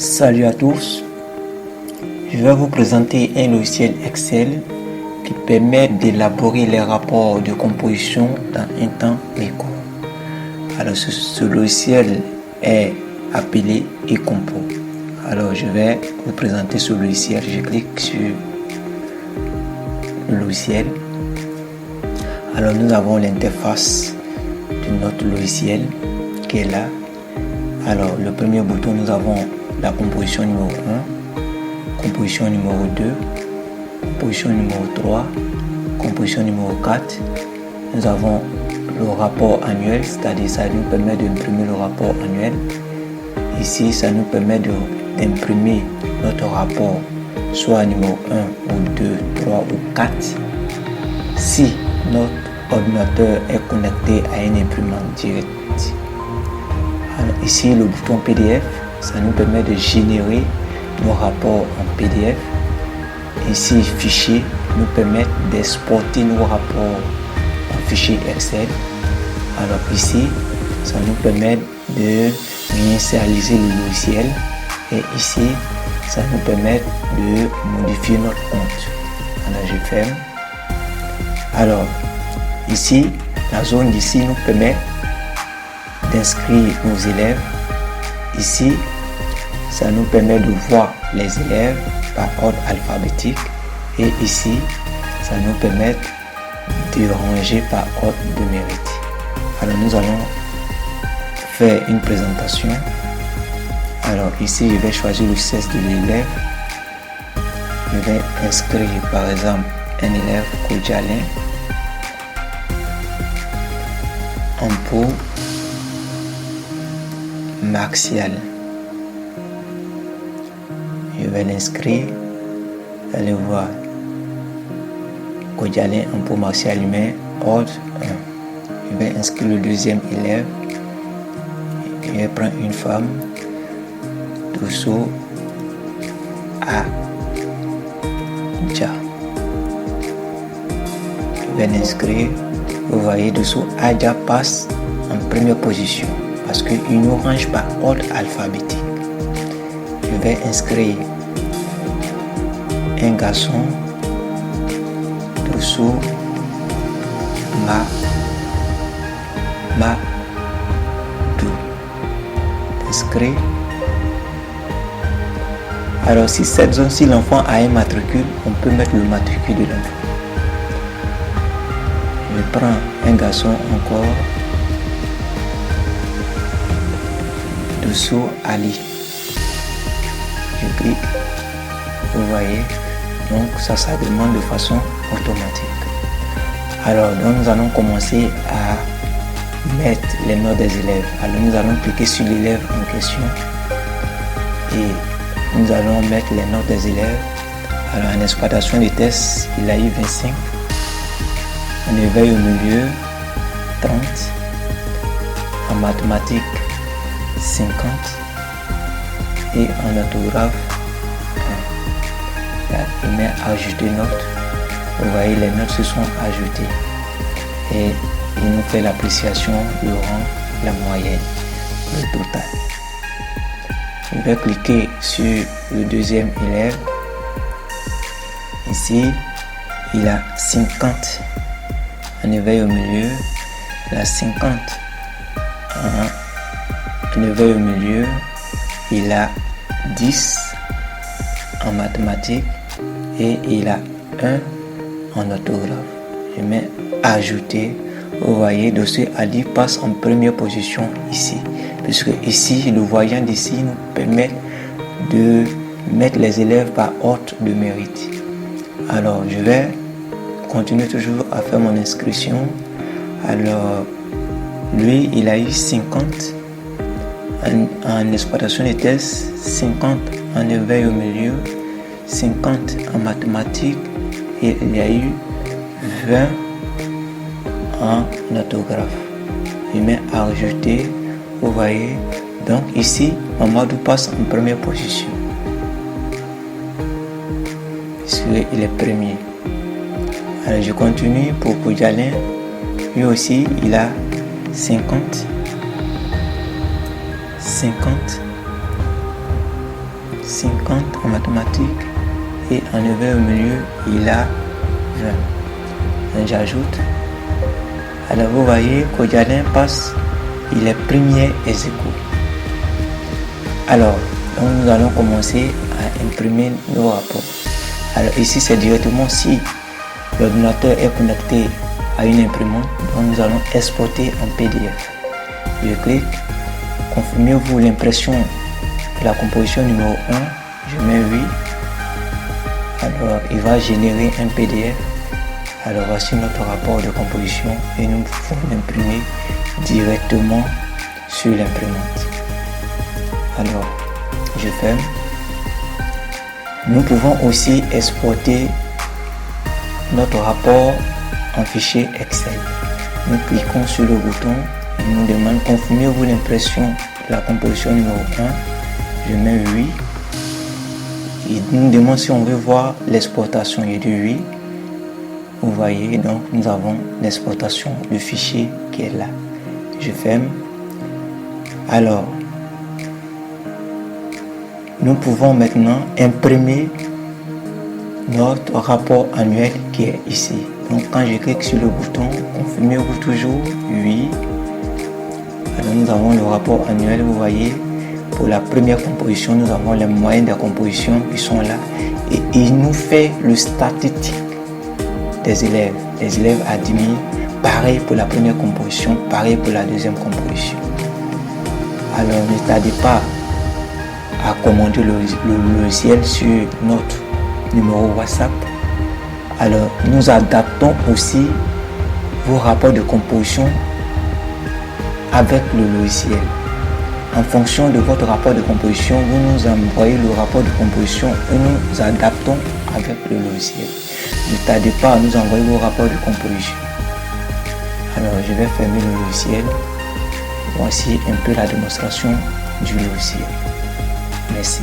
Salut à tous, je vais vous présenter un logiciel Excel qui permet d'élaborer les rapports de composition dans un temps record. Alors ce logiciel est appelé eCompo. Alors je vais vous présenter ce logiciel. Je clique sur le logiciel. Alors nous avons l'interface de notre logiciel qui est là. Alors le premier bouton, nous avons la composition numéro 1, composition numéro 2, composition numéro 3, composition numéro 4. Nous avons le rapport annuel, c'est-à-dire ça nous permet d'imprimer le rapport annuel. Ici, ça nous permet d'imprimer notre rapport, soit numéro 1 ou 2, 3 ou 4. Si notre ordinateur est connecté à une imprimante directe. Alors ici, le bouton PDF, ça nous permet de générer nos rapports en PDF. Ici, fichier nous permet d'exporter nos rapports en fichier Excel. Alors ici, ça nous permet de réinitialiser le logiciel. Et ici, ça nous permet de modifier notre compte. Alors je ferme. Alors ici, la zone d'ici nous permet d'inscrire nos élèves. Ici, ça nous permet de voir les élèves par ordre alphabétique. Et ici, ça nous permet de ranger par ordre de mérite. Alors nous allons faire une présentation. Alors ici, je vais choisir le sexe de l'élève. Je vais inscrire par exemple un élève Kodjalin Ampo Martial. Je vais l'inscrire. Allez voir. Kodjalin Ampo Martial humain, ordre 1. Je vais inscrire le deuxième élève. Je vais prendre une femme. Dessous A. Ja. Je vais l'inscrire. Vous voyez, dessous Adja passe en première position parce qu'il nous range par ordre alphabétique. Je vais inscrire un garçon dessous Dou. Inscrit. Alors si cette zone, si l'enfant a un matricule, on peut mettre le matricule de l'enfant. Je prends un garçon encore. Dessous Ali. Je clique. Vous voyez. Donc ça demande de façon automatique. Alors donc, nous allons commencer à mettre les notes des élèves. Alors nous allons cliquer sur l'élève en question. Et nous allons mettre les notes des élèves. Alors en exploitation des tests, il a eu 25. En éveil au milieu, 30. En mathématiques, 50. Et en orthographe, 1. Là, il met ajouter notes. Vous voyez, les notes se sont ajoutées. Et il nous fait l'appréciation, le rang, la moyenne, le total. Je vais cliquer sur le deuxième élève. Ici, il a 50. En éveil au milieu, il a 50. En éveil au milieu, il a 10 en mathématiques et il a 1 en orthographe. Je mets ajouter. Vous voyez, dossier Ali passe en première position ici. Puisque ici, le voyant d'ici nous permet de mettre les élèves par ordre de mérite. Alors, je vais continuer toujours à faire mon inscription. Alors, lui, il a eu 50 en exploitation des tests, 50 en éveil au milieu, 50 en mathématiques et il y a eu 20 en orthographe. Je mets à ajouter. Vous voyez, donc ici, Mamadou passe en première position. Puisqu'il est premier. Alors je continue pour Kodjalin. Lui aussi, il a 50. 50 en mathématiques et en 9 au milieu, il a 20. Donc j'ajoute. Alors vous voyez, Kodialin passe, il est premier ex aequo. Alors, donc nous allons commencer à imprimer nos rapports. Alors ici, c'est directement si l'ordinateur est connecté à une imprimante, donc nous allons exporter en PDF. Je clique, confirmez-vous l'impression de la composition numéro 1, je mets oui. Alors il va générer un PDF. Alors voici notre rapport de composition et nous pouvons l'imprimer directement sur l'imprimante. Alors je ferme. Nous pouvons aussi exporter notre rapport en fichier Excel. Nous cliquons sur le bouton et il nous demande confirmez-vous l'impression de la composition numéro 1. Je mets oui. Il nous demande si on veut voir l'exportation. Je dis oui. Vous voyez, donc nous avons l'exportation, le fichier qui est là. Je ferme. Alors, nous pouvons maintenant imprimer notre rapport annuel qui est ici. Donc quand je clique sur le bouton, confirmez-vous toujours, oui. Alors nous avons le rapport annuel, vous voyez. Pour la première composition, nous avons les moyennes des compositions qui sont là. Et il nous fait le statistique des élèves. Les élèves à 10 000. Pareil pour la première composition, pareil pour la deuxième composition. Alors ne tardez pas à commander le logiciel sur notre numéro WhatsApp. Alors nous adaptons aussi vos rapports de composition avec le logiciel. En fonction de votre rapport de composition, vous nous envoyez le rapport de composition et nous adaptons avec le logiciel. Ne tardez pas à nous envoyer vos rapports de composition. Alors je vais fermer le logiciel. Voici un peu la démonstration du logiciel. Merci.